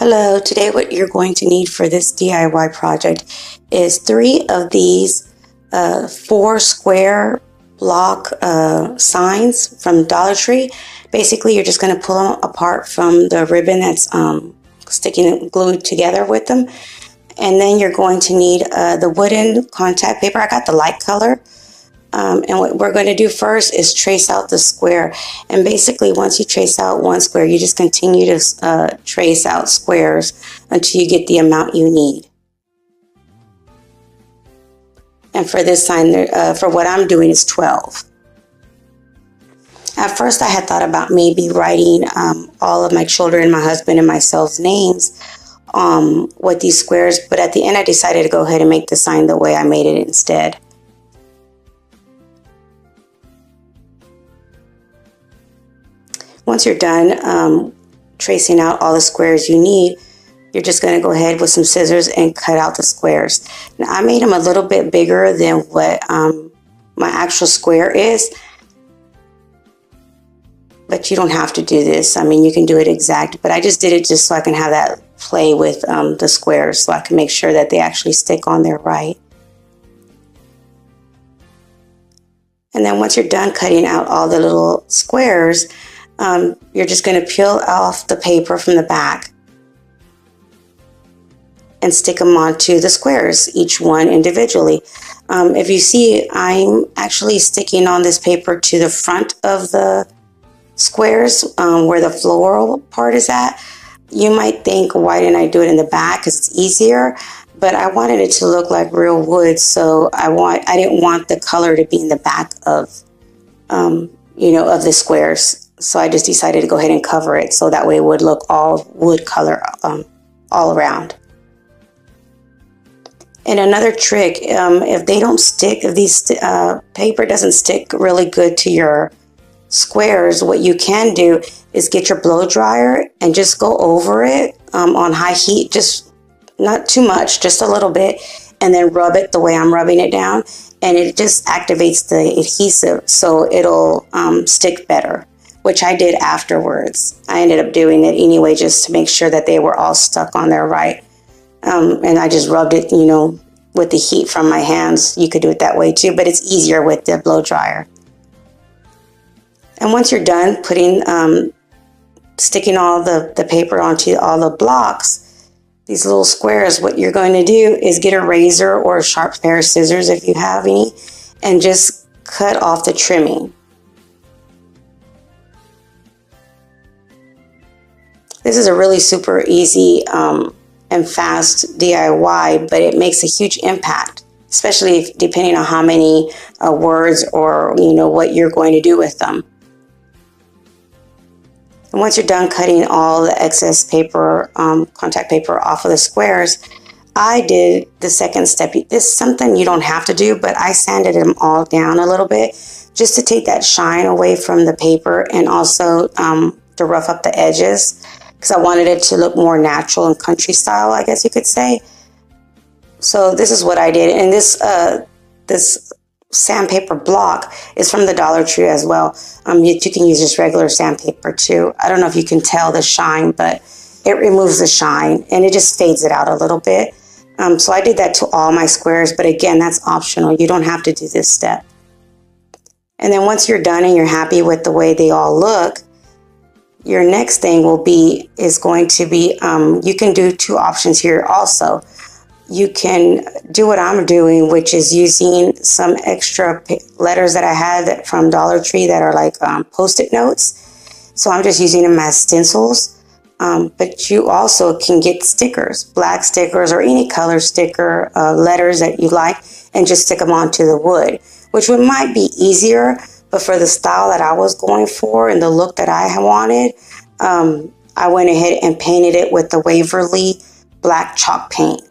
Hello, today what you're going to need for this DIY project is 3 of these 4 square block signs from Dollar Tree. Basically, you're just going to pull them apart from the ribbon that's sticking glued together with them. And then you're going to need the wooden contact paper. I got the light color. And what we're going to do first is trace out the square. And basically, once you trace out one square, you just continue to trace out squares until you get the amount you need. And for this sign, for what I'm doing, is 12. At first, I had thought about maybe writing all of my children, my husband, and myself's names with these squares. But at the end, I decided to go ahead and make the sign the way I made it instead. Once you're done tracing out all the squares you need, you're just going to go ahead with some scissors and cut out the squares. Now, I made them a little bit bigger than what my actual square is, but you don't have to do this. I mean, you can do it exact, but I just did it just so I can have that play with the squares, so I can make sure that they actually stick on there right. And then once you're done cutting out all the little squares, you're just going to peel off the paper from the back and stick them onto the squares, each one individually. If you see, I'm actually sticking on this paper to the front of the squares where the floral part is at. You might think, why didn't I do it in the back? Because it's easier, but I wanted it to look like real wood, so I didn't want the color to be in the back of of the squares. So I just decided to go ahead and cover it so that way it would look all wood color all around. And another trick, if they don't stick, if these paper doesn't stick really good to your squares, what you can do is get your blow dryer and just go over it on high heat, just not too much, just a little bit, and then rub it the way I'm rubbing it down, and it just activates the adhesive so it'll stick better, which I did afterwards. I ended up doing it anyway just to make sure that they were all stuck on there right. And I just rubbed it, with the heat from my hands. You could do it that way too, but it's easier with the blow dryer. And once you're done sticking all the paper onto all the blocks, these little squares, what you're going to do is get a razor or a sharp pair of scissors if you have any, and just cut off the trimming. This is a really super easy and fast DIY, but it makes a huge impact, especially depending on how many words or what you're going to do with them. And once you're done cutting all the excess paper, contact paper off of the squares, I did the second step. This is something you don't have to do, but I sanded them all down a little bit just to take that shine away from the paper, and also to rough up the edges, because I wanted it to look more natural and country style, I guess you could say. So this is what I did. And this sandpaper block is from the Dollar Tree as well. You can use just regular sandpaper too. I don't know if you can tell the shine, but it removes the shine and it just fades it out a little bit. So I did that to all my squares, but again, that's optional. You don't have to do this step. And then once you're done and you're happy with the way they all look, your next thing is going to be, you can do 2 options here also. You can do what I'm doing, which is using some extra letters that I had from Dollar Tree that are like Post-it notes. So I'm just using them as stencils. But you also can get stickers, black stickers or any color sticker, letters that you like, and just stick them onto the wood, which might be easier. But for the style that I was going for and the look that I wanted, I went ahead and painted it with the Waverly black chalk paint.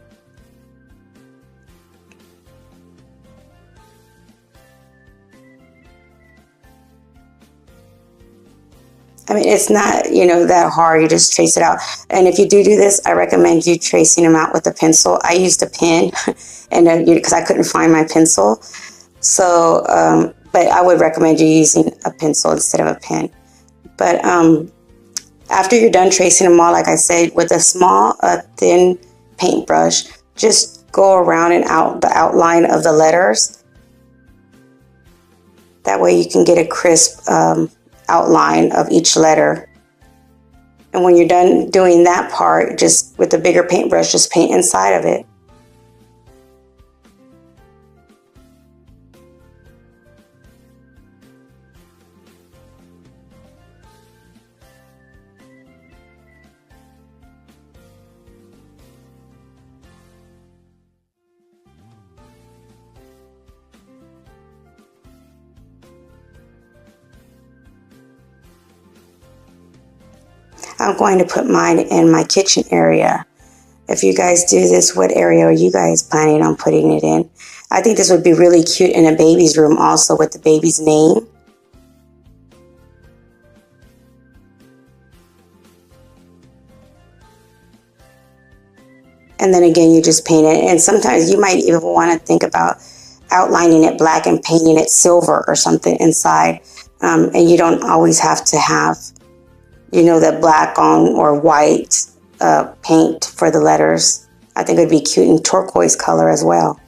I mean, it's not, that hard. You just trace it out. And if you do this, I recommend you tracing them out with a pencil. I used a pen and because I couldn't find my pencil. So, but I would recommend you using a pencil instead of a pen. But After you're done tracing them all, like I said, with a small, thin paintbrush, just go around and out the outline of the letters. That way you can get a crisp outline of each letter. And when you're done doing that part, just with the bigger paintbrush, just paint inside of it. I'm going to put mine in my kitchen area. If you guys do this, what area are you guys planning on putting it in? I think this would be really cute in a baby's room also, with the baby's name. And then again, you just paint it. And sometimes you might even want to think about outlining it black and painting it silver or something inside. And you don't always have to have, you know, the black on or white paint for the letters. I think it would be cute in turquoise color as well.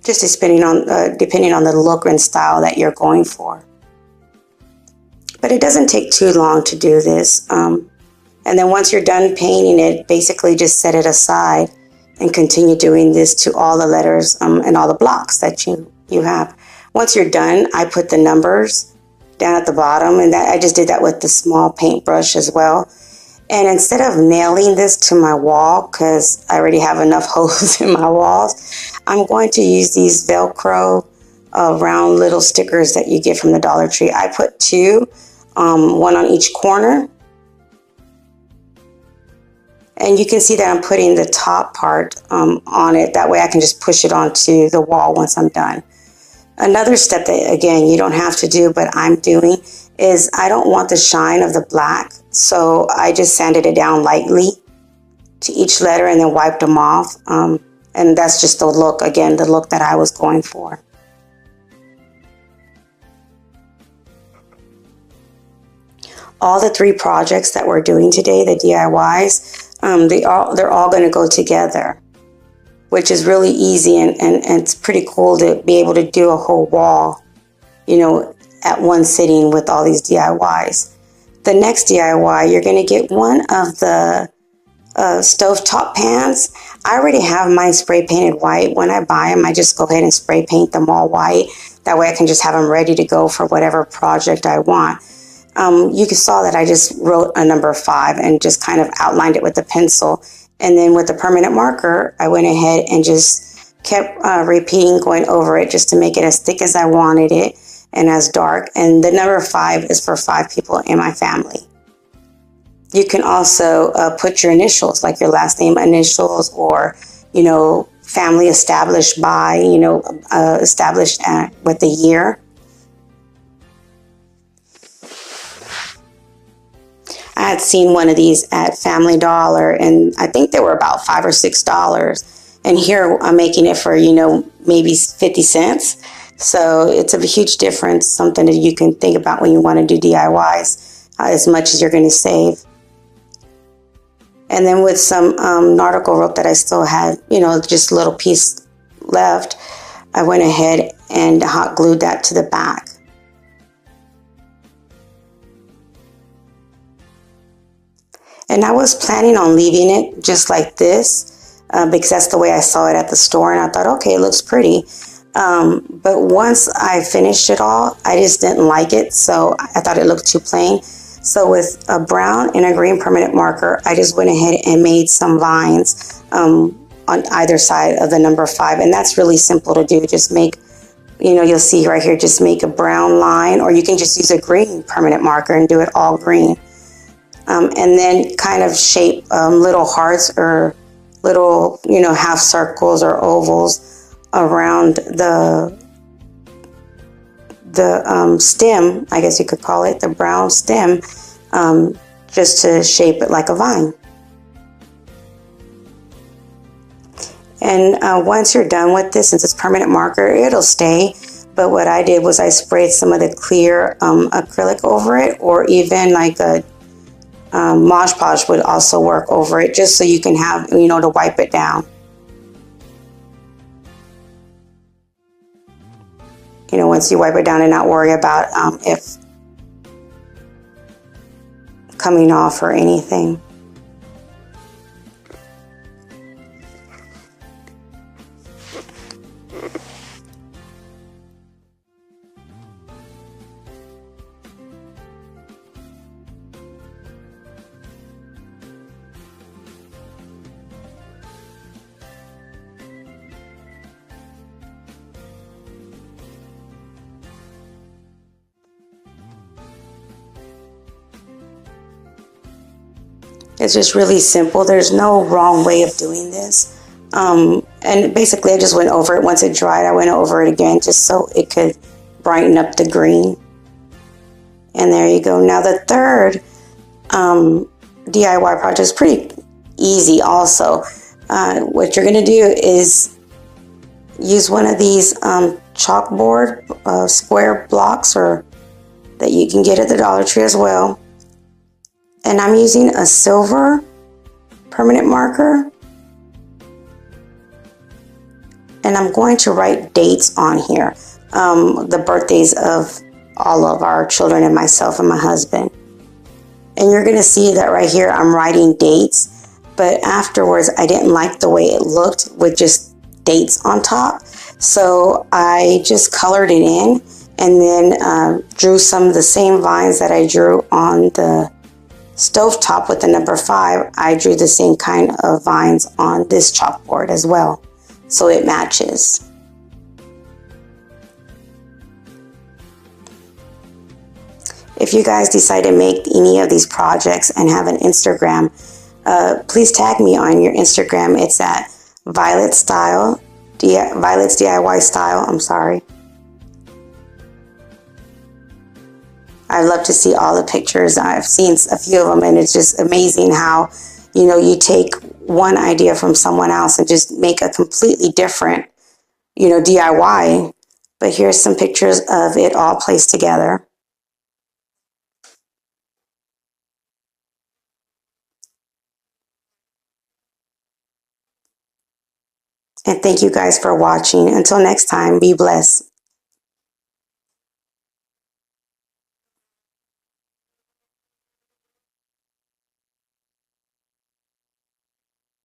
Just depending on the look and style that you're going for. But it doesn't take too long to do this. And then once you're done painting it, basically just set it aside and continue doing this to all the letters and all the blocks that you have. Once you're done, I put the numbers down at the bottom, and that I just did that with the small paintbrush as well. And instead of nailing this to my wall, because I already have enough holes in my walls, I'm going to use these Velcro round little stickers that you get from the Dollar Tree. I put two, one on each corner. And you can see that I'm putting the top part on it. That way I can just push it onto the wall once I'm done. Another step that, again, you don't have to do, but I'm doing, is I don't want the shine of the black. So I just sanded it down lightly to each letter and then wiped them off. And that's just the look, again, the look that I was going for. All the three projects that we're doing today, the DIYs, they're all going to go together, which is really easy, and it's pretty cool to be able to do a whole wall, you know, at one sitting with all these DIYs. The next DIY, you're going to get one of the stovetop pans. I already have mine spray painted white. When I buy them, I just go ahead and spray paint them all white. That way I can just have them ready to go for whatever project I want. You saw that I just wrote a number 5 and just kind of outlined it with a pencil. And then with the permanent marker, I went ahead and just kept repeating, going over it just to make it as thick as I wanted it and as dark. And the number 5 is for 5 people in my family. You can also put your initials, like your last name initials, or, you know, family established by, you know, established with the year. I had seen one of these at Family Dollar, and I think they were about $5 or $6. And here I'm making it for, you know, maybe 50 cents. So it's a huge difference, something that you can think about when you want to do DIYs, as much as you're going to save. And then with some nautical rope that I still had, you know, just a little piece left, I went ahead and hot glued that to the back. And I was planning on leaving it just like this because that's the way I saw it at the store. And I thought, okay, it looks pretty. But once I finished it all, I just didn't like it. So I thought it looked too plain. So with a brown and a green permanent marker, I just went ahead and made some lines on either side of the number 5. And that's really simple to do. Just make, you know, you'll see right here, just make a brown line, or you can just use a green permanent marker and do it all green. And then kind of shape little hearts or little, you know, half circles or ovals around the stem, I guess you could call it, the brown stem, just to shape it like a vine. And once you're done with this, since it's permanent marker, it'll stay. But what I did was I sprayed some of the clear acrylic over it, or even like a Mod Podge would also work over it, just so you can have, to wipe it down. Once you wipe it down and not worry about if coming off or anything. It's just really simple. There's no wrong way of doing this. And basically I just went over it. Once it dried, I went over it again just so it could brighten up the green. And there you go. Now the third DIY project is pretty easy also. What you're going to do is use one of these chalkboard square blocks, or that you can get at the Dollar Tree as well. And I'm using a silver permanent marker. And I'm going to write dates on here. The birthdays of all of our children and myself and my husband. And you're going to see that right here I'm writing dates. But afterwards I didn't like the way it looked with just dates on top. So I just colored it in and then drew some of the same vines that I drew on the stovetop with the number 5. I drew the same kind of vines on this chalkboard as well, so it matches. If you guys decide to make any of these projects and have an Instagram, please tag me on your Instagram. It's at Violet's DIY Style. I'm sorry. I love to see all the pictures. I've seen a few of them, and it's just amazing how, you take one idea from someone else and just make a completely different, DIY. But here's some pictures of it all placed together. And thank you guys for watching. Until next time, be blessed.